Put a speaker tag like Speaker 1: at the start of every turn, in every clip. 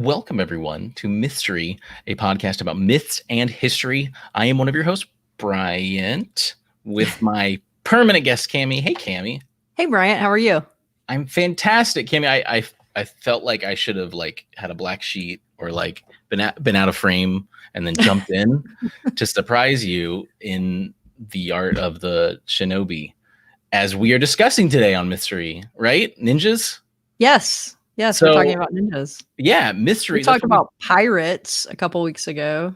Speaker 1: Welcome, everyone, to Mythstorie, a podcast about myths and history. I am one of your hosts, Bryant, with my permanent guest, Cammy. Hey, Cammy.
Speaker 2: Hey, Bryant. How are you?
Speaker 1: I'm fantastic, Cammy. I felt like I should have had a black sheet or been out of frame and then jumped in to surprise you in the art of the Shinobi, as we are discussing today on Mythstorie, right? Ninjas?
Speaker 2: Yes. Yes, we're talking about ninjas.
Speaker 1: Yeah, Mythstorie.
Speaker 2: We talked about pirates a couple weeks ago.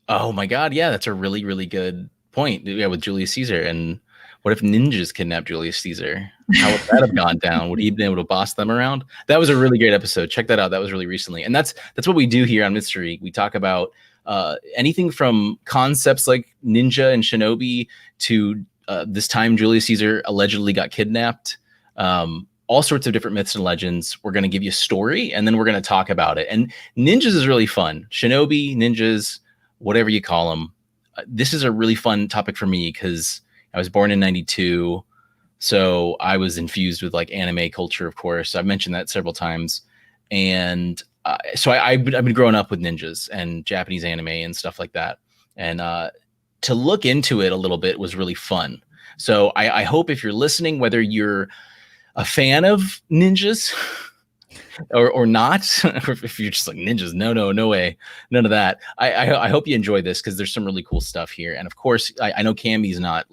Speaker 1: Oh my God, yeah, that's a really, really good point. Yeah, with Julius Caesar. And what if ninjas kidnapped Julius Caesar? How would that have gone down? Would he have been able to boss them around? That was a really great episode. Check that out. That was really recently. And that's what we do here on Mythstorie. We talk about anything from concepts like ninja and shinobi to this time Julius Caesar allegedly got kidnapped. All sorts of different myths and legends. We're going to give you a story, and then we're going to talk about it. And ninjas is really fun. Shinobi, ninjas, whatever you call them. This is a really fun topic for me because I was born in 92. So I was infused with anime culture, of course. I've mentioned that several times. And so I've been growing up with ninjas and Japanese anime and stuff like that. And to look into it a little bit was really fun. So I hope if you're listening, whether you're a fan of ninjas or not, or if you're just like ninjas, no way, none of that. I hope you enjoy this because there's some really cool stuff here. And of course, I know Cammy's not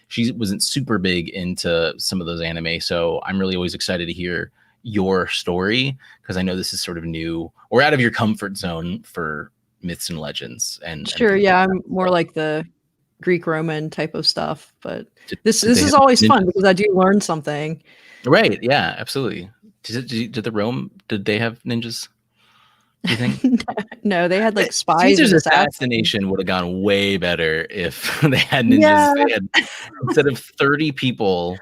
Speaker 1: she wasn't super big into some of those anime. So I'm really always excited to hear your story because I know this is sort of new or out of your comfort zone for myths and legends. And
Speaker 2: sure, yeah, I'm more like the Greek Roman type of stuff, but this is always fun because I do learn something.
Speaker 1: Right. Yeah, absolutely. Did they have ninjas? Do you think?
Speaker 2: No, they had spies.
Speaker 1: Caesar's assassination would have gone way better if they had ninjas. Yeah. They had, instead of 30 people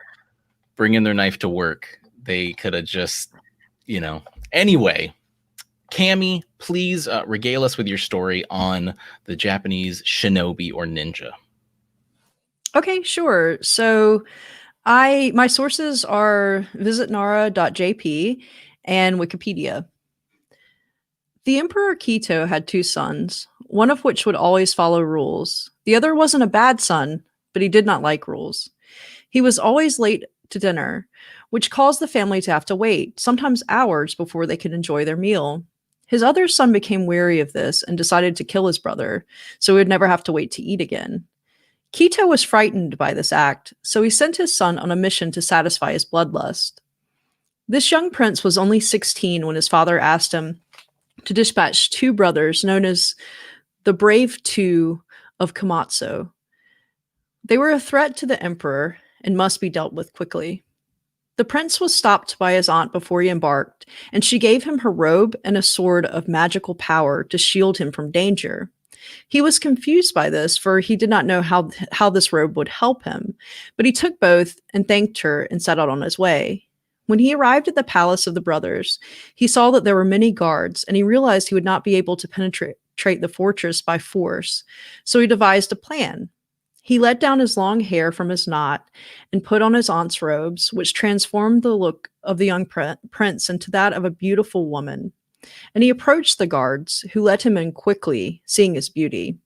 Speaker 1: bringing their knife to work, they could have just, Anyway, Cammy, please regale us with your story on the Japanese shinobi or ninja.
Speaker 2: Okay, sure. So my sources are visitnara.jp and Wikipedia. The Emperor Kito had two sons, one of which would always follow rules. The other wasn't a bad son, but he did not like rules. He was always late to dinner, which caused the family to have to wait, sometimes hours before they could enjoy their meal. His other son became weary of this and decided to kill his brother, so he would never have to wait to eat again. Kito was frightened by this act, so he sent his son on a mission to satisfy his bloodlust. This young prince was only 16 when his father asked him to dispatch two brothers known as the Brave Two of Komatsu. They were a threat to the emperor and must be dealt with quickly. The prince was stopped by his aunt before he embarked, and she gave him her robe and a sword of magical power to shield him from danger. He was confused by this, for he did not know how this robe would help him, but he took both and thanked her and set out on his way. When he arrived at the palace of the brothers, he saw that there were many guards, and he realized he would not be able to penetrate the fortress by force, so he devised a plan. He let down his long hair from his knot and put on his aunt's robes, which transformed the look of the young prince into that of a beautiful woman. And he approached the guards, who let him in quickly, seeing his beauty.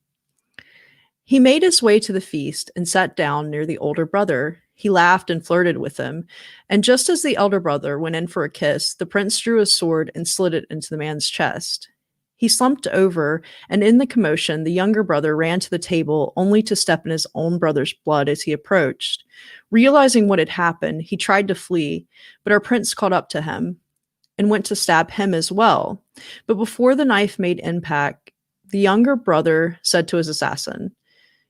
Speaker 2: He made his way to the feast and sat down near the older brother. He laughed and flirted with him, and just as the elder brother went in for a kiss, the prince drew his sword and slid it into the man's chest. He slumped over, and in the commotion, the younger brother ran to the table only to step in his own brother's blood as he approached. Realizing what had happened, he tried to flee, but our prince caught up to him and went to stab him as well. But before the knife made impact, the younger brother said to his assassin,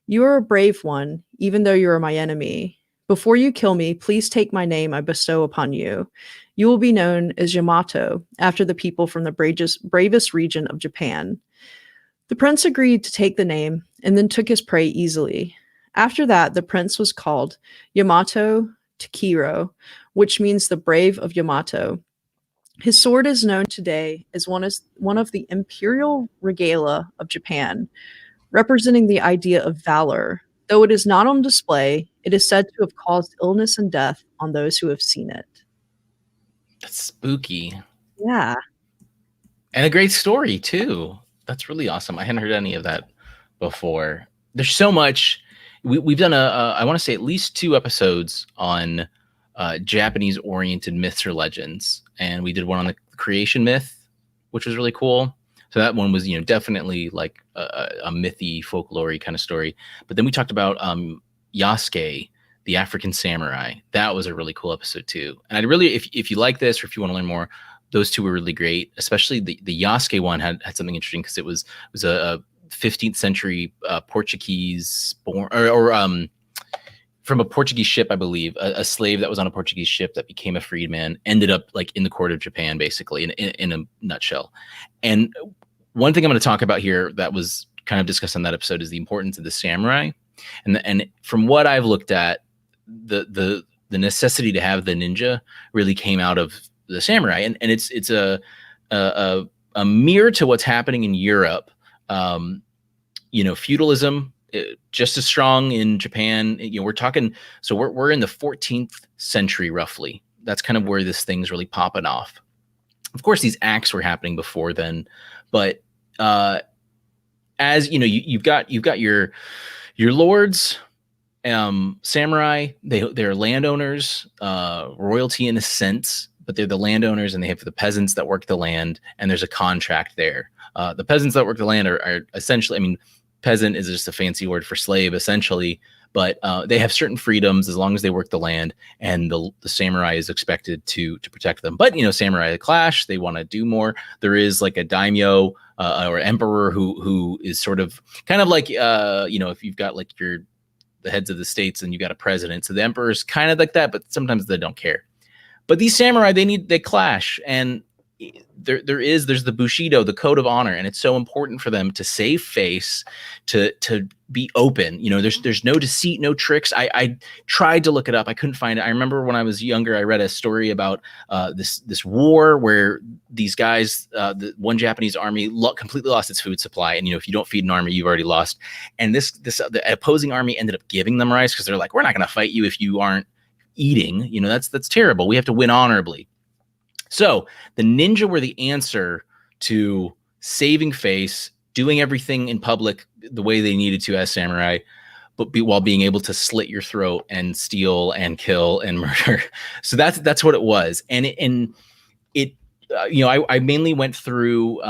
Speaker 2: "You are a brave one, even though you are my enemy. Before you kill me, please take my name I bestow upon you. You will be known as Yamato, after the people from the bravest region of Japan." The prince agreed to take the name and then took his prey easily. After that, the prince was called Yamato Takiro, which means the brave of Yamato. His sword is known today as one of the imperial regalia of Japan, representing the idea of valor. Though it is not on display, it is said to have caused illness and death on those who have seen it.
Speaker 1: That's spooky.
Speaker 2: Yeah.
Speaker 1: And a great story too. That's really awesome. I hadn't heard any of that before. There's so much. We've done I want to say at least 2 episodes on Japanese oriented myths or legends, and we did one on the creation myth, which was really cool. So that one was, definitely like a mythy, folklore kind of story. But then we talked about Yasuke, the African samurai. That was a really cool episode too. And I'd really, if you like this or if you want to learn more, those 2 were really great. Especially the Yasuke one had something interesting because it was a 15th century Portuguese born or from a Portuguese ship, I believe, a slave that was on a Portuguese ship that became a freedman ended up like in the court of Japan, basically, in a nutshell. And one thing I'm going to talk about here that was kind of discussed on that episode is the importance of the samurai. And from what I've looked at, the necessity to have the ninja really came out of the samurai, and it's a mirror to what's happening in Europe. Feudalism just as strong in Japan. We're talking, so we're in the 14th century roughly. That's kind of where this thing's really popping off. Of course, these acts were happening before then, but as you've got your lords, samurai. They're landowners, royalty in a sense, but they're the landowners, and they have the peasants that work the land, and there's a contract there. The peasants that work the land are essentially, peasant is just a fancy word for slave, essentially, but they have certain freedoms as long as they work the land, and the samurai is expected to protect them. But samurai clash; they want to do more. There is like a daimyo or emperor who is sort of kind of like if you've got like the heads of the states and you got a president, so the emperor is kind of like that, but sometimes they don't care. But these samurai, they clash, and there's the bushido, the code of honor, and it's so important for them to save face, to be open. There's no deceit, no tricks. I tried to look it up, I couldn't find it. I remember when I was younger, I read a story about this war where these guys, the one Japanese army completely lost its food supply, and if you don't feed an army, you've already lost. And the opposing army ended up giving them rice because they're like, we're not going to fight you if you aren't eating. That's terrible. We have to win honorably. So the ninja were the answer to saving face, doing everything in public the way they needed to as samurai, but while being able to slit your throat and steal and kill and murder. So that's what it was. And I mainly went through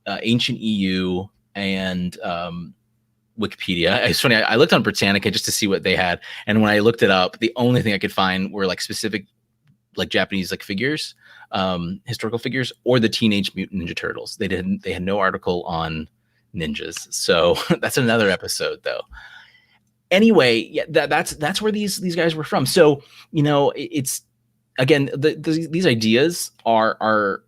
Speaker 1: ancient EU and Wikipedia. It's funny. I looked on Britannica just to see what they had, and when I looked it up, the only thing I could find were like specific, like Japanese like figures, historical figures, or the Teenage Mutant Ninja Turtles. They had no article on ninjas. So that's another episode, though. Anyway, yeah, that's where these guys were from. So it's again these ideas are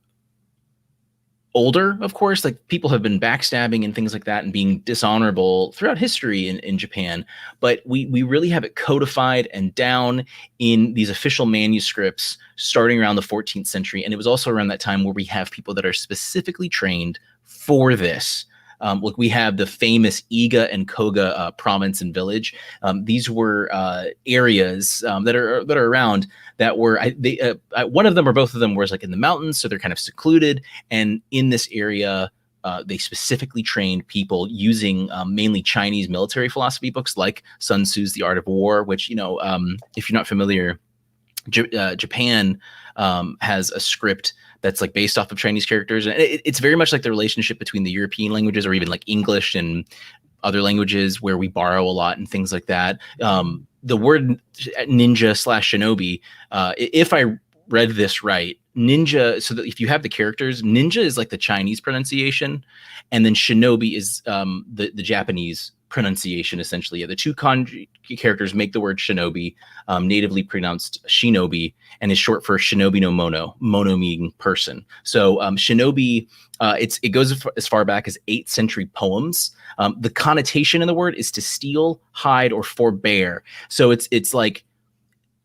Speaker 1: older, of course. Like people have been backstabbing and things like that and being dishonorable throughout history in Japan, but we really have it codified and down in these official manuscripts starting around the 14th century. And it was also around that time where we have people that are specifically trained for this. Like we have the famous Iga and Koga province and village. These were areas that are around that were one of them or both of them was like in the mountains, so they're kind of secluded. And in this area, they specifically trained people using mainly Chinese military philosophy books like Sun Tzu's The Art of War, which if you're not familiar, Japan has a script that's like based off of Chinese characters. And it's very much like the relationship between the European languages or even like English and other languages where we borrow a lot and things like that. The word ninja / shinobi, if I read this right, ninja, so that if you have the characters, ninja is like the Chinese pronunciation, and then shinobi is the Japanese pronunciation, essentially. The two kanji characters make the word shinobi, natively pronounced shinobi, and is short for shinobi no mono meaning person. So shinobi, it goes as far back as 8th century poems. The connotation in the word is to steal, hide, or forbear. So it's like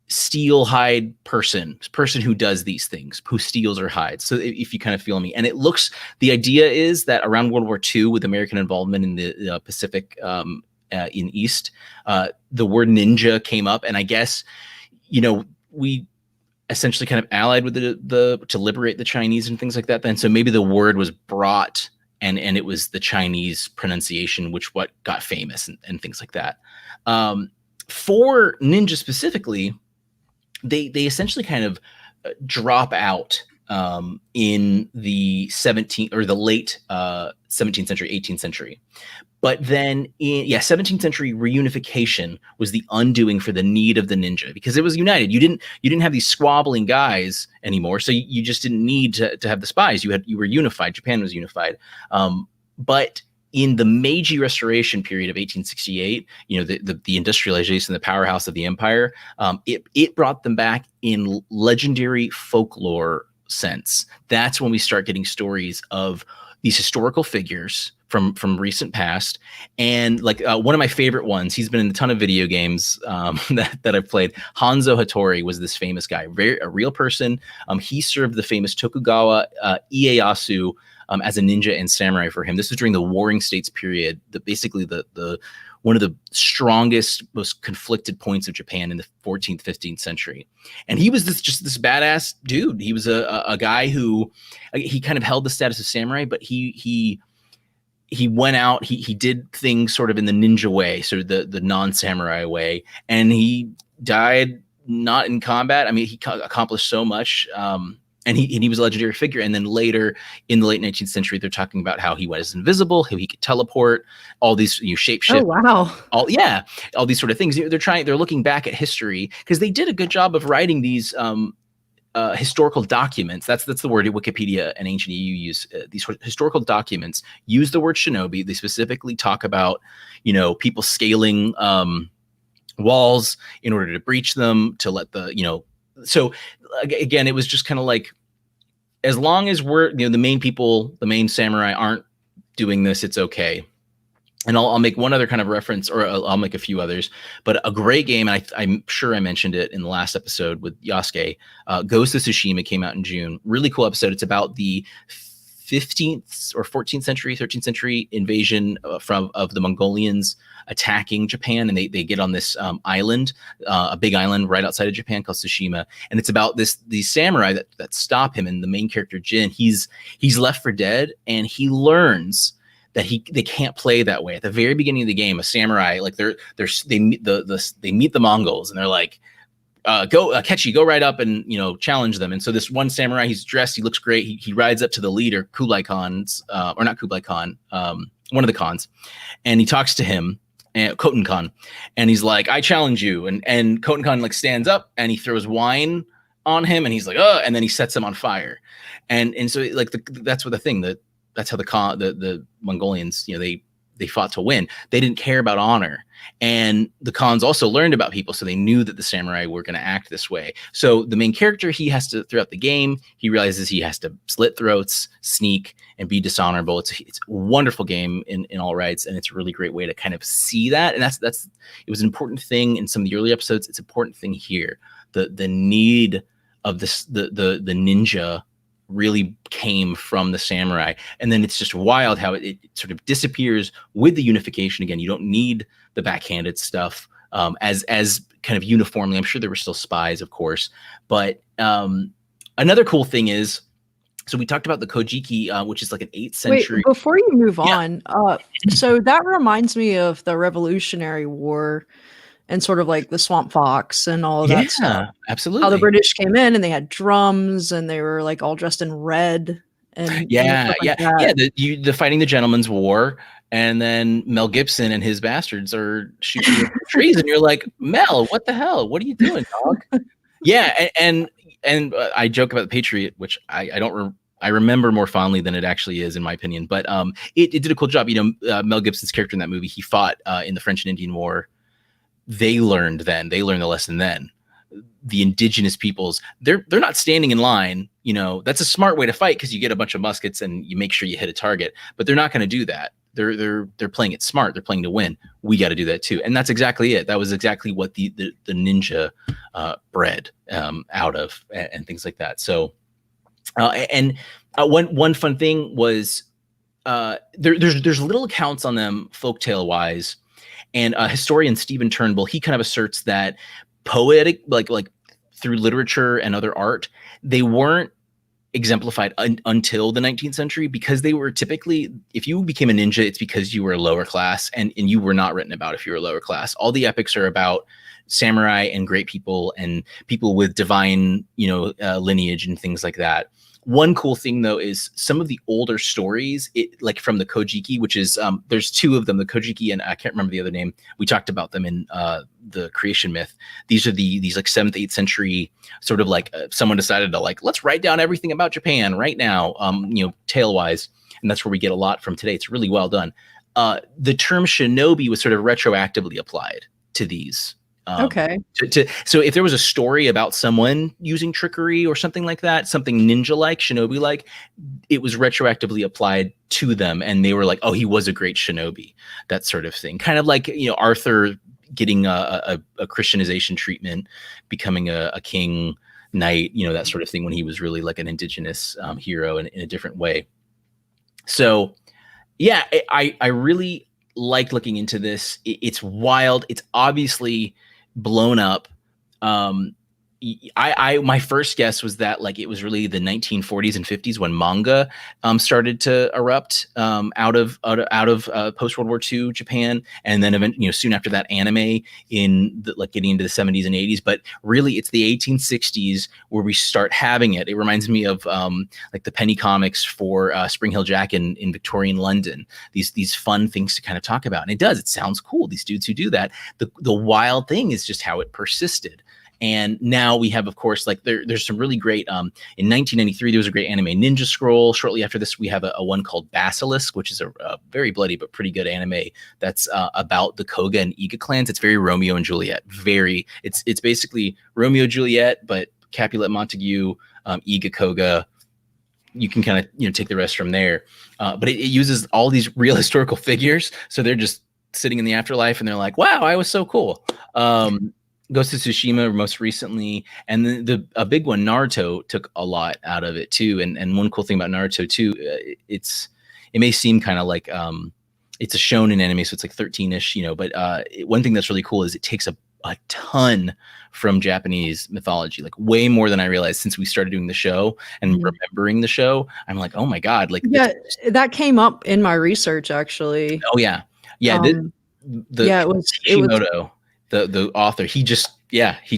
Speaker 1: steal, hide, person who does these things, who steals or hides. So if you kind of feel me, and the idea is that around World War II, with American involvement in the Pacific in East, the word ninja came up, and I guess essentially kind of allied with the to liberate the Chinese and things like that. Then so maybe the word was brought, and it was the Chinese pronunciation which what got famous and things like that. For ninja specifically, they essentially kind of drop out in the 17th or the late 17th century, 18th century. But then, 17th century reunification was the undoing for the need of the ninja, because it was united. You didn't have these squabbling guys anymore, so you just didn't need to have the spies. You were unified. Japan was unified. But in the Meiji Restoration period of 1868, the industrialization, the powerhouse of the empire, it brought them back in legendary folklore sense. That's when we start getting stories of these historical figures from recent past. And like one of my favorite ones, he's been in a ton of video games that I've played. Hanzo Hattori was this famous guy, a real person. He served the famous Tokugawa Ieyasu as a ninja and samurai for him. This was during the Warring States period, basically the one of the strongest, most conflicted points of Japan in the 14th, 15th century. And he was just this badass dude. He was a guy who he kind of held the status of samurai, but he went out, he did things sort of in the ninja way, sort of the non-samurai way, and he died not in combat. I mean, he accomplished so much, and he was a legendary figure. And then later in the late 19th century, they're talking about how he was invisible, how he could teleport, all these shapeshift.
Speaker 2: Oh wow!
Speaker 1: All these sort of things. They're looking back at history because they did a good job of writing these historical documents. That's the word Wikipedia and Ancient EU use. These historical documents use the word shinobi. They specifically talk about people scaling walls in order to breach them, to let the So again, it was just kind of like, as long as we're the main people, the main samurai aren't doing this, it's okay. And I'll make one other kind of reference, or I'll make a few others, but a great game, and I'm sure I mentioned it in the last episode with Yasuke, Ghost of Tsushima, came out in June. Really cool episode. It's about the 15th or 14th century, 13th century invasion of the Mongolians attacking Japan, and they get on this island, a big island right outside of Japan called Tsushima, and it's about these samurai that stop him. And the main character Jin, he's left for dead, and he learns that they can't play that way. At the very beginning of the game, a samurai, like they meet the Mongols, and they're like, go Kechi, go right up and challenge them. And so this one samurai, he's dressed, he looks great. He rides up to the leader, Kublai Khan's, or not Kublai Khan, one of the Khans, and he talks to him, Khotan Khan, and he's like, I challenge you. And Khotan Khan like stands up and he throws wine on him, and he's like, and then he sets him on fire. And so like that's what the thing that. That's how the Mongolians, they fought to win. They didn't care about honor. And the Khans also learned about people, so they knew that the samurai were going to act this way. So the main character, he has to, throughout the game, he realizes he has to slit throats, sneak, and be dishonorable. It's a wonderful game in all rights, and it's a really great way to kind of see that. And it was an important thing in some of the early episodes. It's an important thing here. The need of the ninja really came from the samurai. And then it's just wild how it sort of disappears with the unification. Again, you don't need the backhanded stuff as kind of uniformly. I'm sure there were still spies, of course, but another cool thing is, so we talked about the Kojiki, which is like an 8th century.
Speaker 2: Wait, before you move on, so that reminds me of the Revolutionary War and sort of like the Swamp Fox and all of that stuff.
Speaker 1: Absolutely.
Speaker 2: How the British came in and they had drums and they were like all dressed in red. And the fighting the Gentleman's War, and then Mel Gibson and his bastards are shooting trees, and you're like, Mel, what the hell? What are you doing, dog? And I joke about the Patriot, which I remember more fondly than it actually is, in my opinion. But it did a cool job. Mel Gibson's character in that movie, he fought in the French and Indian War. They learned the lesson then. The indigenous peoples, they're not standing in line. That's a smart way to fight, because you get a bunch of muskets and you make sure you hit a target, but they're not going to do that. They're playing it smart. They're playing to win. We got to do that too. And that's exactly it. That was exactly what the ninja bred out of, and things like that. So one fun thing was there's little accounts on them folktale wise. And historian Stephen Turnbull, he kind of asserts that poetic, like
Speaker 1: through literature and other art, they weren't exemplified until the 19th century, because they were typically, if you became a ninja, it's because you were a lower class, and you were not written about if you were lower class. All the epics are about samurai and great people and people with divine, lineage and things like that. One cool thing though is some of the older stories, like from the Kojiki, which is there's two of them, the Kojiki and I can't remember the other name. We talked about them in the creation myth. These are these like 7th, 8th century sort of like someone decided to like, let's write down everything about Japan right now, tale wise, and that's where we get a lot from today. It's really well done. The term shinobi was sort of retroactively applied to these.
Speaker 2: Okay.
Speaker 1: So if there was a story about someone using trickery or something like that, something ninja-like, shinobi-like, it was retroactively applied to them, and they were like, "Oh, he was a great shinobi," that sort of thing. Kind of like Arthur getting a Christianization treatment, becoming a king knight, that sort of thing, when he was really like an indigenous hero in a different way. So, yeah, I really liked looking into this. It's wild. It's obviously blown up. My first guess was that like it was really the 1940s and 50s when manga started to erupt out of post World War II Japan, and then soon after that anime in getting into the 70s and 80s. But really, it's the 1860s where we start having it. It reminds me of like the penny comics for Spring Hill Jack in Victorian London. These fun things to kind of talk about, and it does. It sounds cool. These dudes who do that. The wild thing is just how it persisted. And now we have, of course, like there's some really great, in 1993, there was a great anime, Ninja Scroll. Shortly after this, we have a one called Basilisk, which is a very bloody but pretty good anime that's about the Koga and Iga clans. It's very Romeo and Juliet. It's basically Romeo Juliet, but Capulet Montague, Iga Koga. You can kind of take the rest from there. But it uses all these real historical figures. So they're just sitting in the afterlife and they're like, wow, I was so cool. Ghost of Tsushima most recently, and then a big one, Naruto, took a lot out of it too. And one cool thing about Naruto too, it may seem kind of like it's a shonen anime, so it's like 13ish, but one thing that's really cool is it takes a ton from Japanese mythology, like way more than I realized since we started doing the show and remembering the show. I'm like, oh my God, like
Speaker 2: that came up in my research actually.
Speaker 1: Oh yeah, it was Kishimoto. The author, he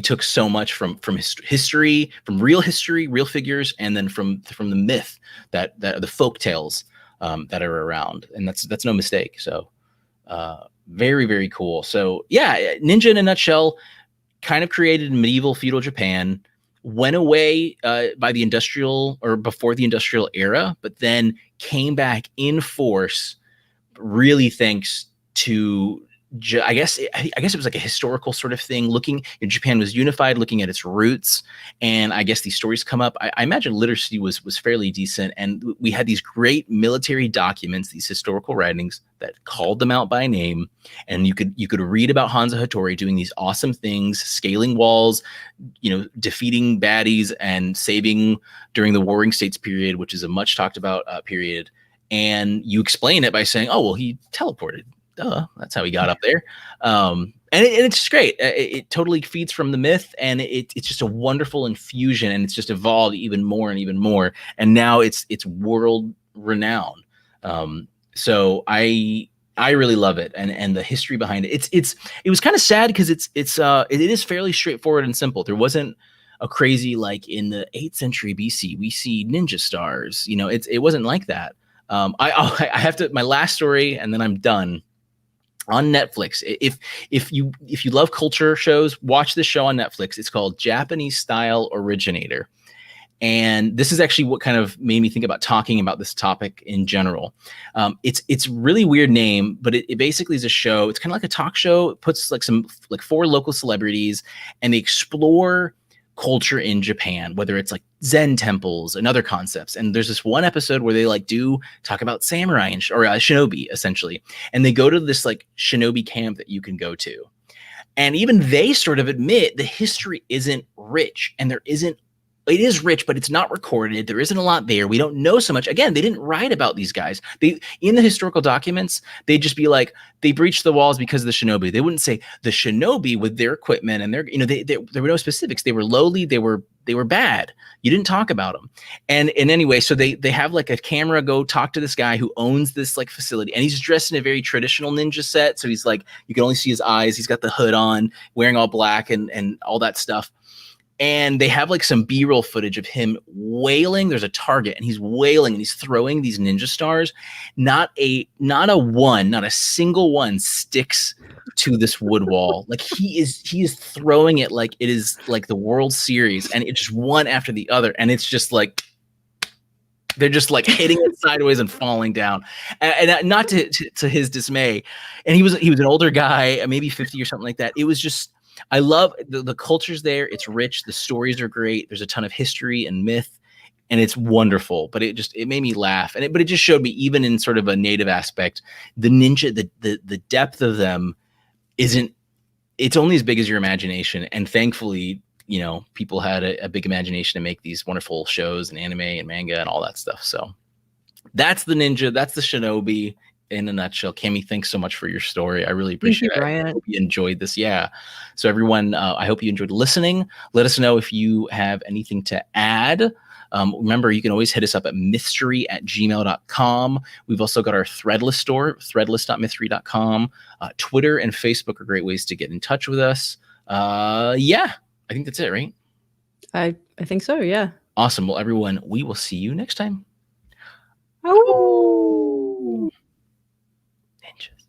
Speaker 1: took so much from history, from real history, real figures, and then from the myth that the folk tales that are around, and that's no mistake. So very, very cool. So yeah, ninja in a nutshell, kind of created in medieval feudal Japan, went away by the industrial or before the industrial era, but then came back in force, really thanks to I guess it was like a historical sort of thing. Japan was unified, looking at its roots, and I guess these stories come up. I imagine literacy was fairly decent, and we had these great military documents, these historical writings that called them out by name, and you could read about Hanzo Hattori doing these awesome things, scaling walls, defeating baddies, and saving during the Warring States period, which is a much talked about period. And you explain it by saying, "Oh, well, he teleported. Duh, that's how he got up there." And it's just great. It totally feeds from the myth, and it's just a wonderful infusion, and it's just evolved even more and even more. And now it's world renowned. So I really love it, and the history behind it. It was kind of sad because it is fairly straightforward and simple. There wasn't a crazy, like in the 8th century BC, we see ninja stars. It wasn't like that. I have to, my last story, and then I'm done. On Netflix, if you love culture shows, watch this show on Netflix. It's called Japanese Style Originator, and this is actually what kind of made me think about talking about this topic in general. It's really weird name, but it basically is a show. It's kind of like a talk show. It puts like 4 local celebrities, and they explore culture in Japan, whether it's like Zen temples and other concepts. And there's this one episode where they talk about samurai or shinobi essentially. And they go to this like shinobi camp that you can go to. And even they sort of admit the history isn't rich and there isn't it is rich, but it's not recorded. There isn't a lot there. We don't know so much. Again, they didn't write about these guys. They, in the historical documents, they'd just be like, they breached the walls because of the Shinobi. They wouldn't say the Shinobi with their equipment and their, there were no specifics. They were lowly. They were bad. You didn't talk about them. And anyway, so they have like a camera go talk to this guy who owns this like facility, and he's dressed in a very traditional ninja set. So he's like, you can only see his eyes. He's got the hood on, wearing all black and all that stuff. And they have like some B-roll footage of him wailing. There's a target, and he's wailing, and he's throwing these ninja stars. Not a single one sticks to this wood wall. Like he is throwing it like it is like the World Series, and it's just one after the other, and it's just like they're just like hitting it sideways and falling down, and not to his dismay. And he was an older guy, maybe 50 or something like that. It was just. I love the culture's there. It's rich. The stories are great. There's a ton of history and myth, and it's wonderful. But it made me laugh, but it just showed me, even in sort of a native aspect, the ninja, the depth of them isn't. It's only as big as your imagination, and thankfully, people had a big imagination to make these wonderful shows and anime and manga and all that stuff. So that's the ninja. That's the Shinobi. In a nutshell. Cammy, thanks so much for your story. I really appreciate it. I hope you enjoyed this. Yeah. So everyone, I hope you enjoyed listening. Let us know if you have anything to add. Remember, you can always hit us up at mythstorie@gmail.com. We've also got our Threadless store, threadless.mythstorie.com. Twitter and Facebook are great ways to get in touch with us. Yeah, I think that's it, right?
Speaker 2: I think so, yeah.
Speaker 1: Awesome. Well, everyone, we will see you next time.
Speaker 2: Oh.
Speaker 1: Ninjas.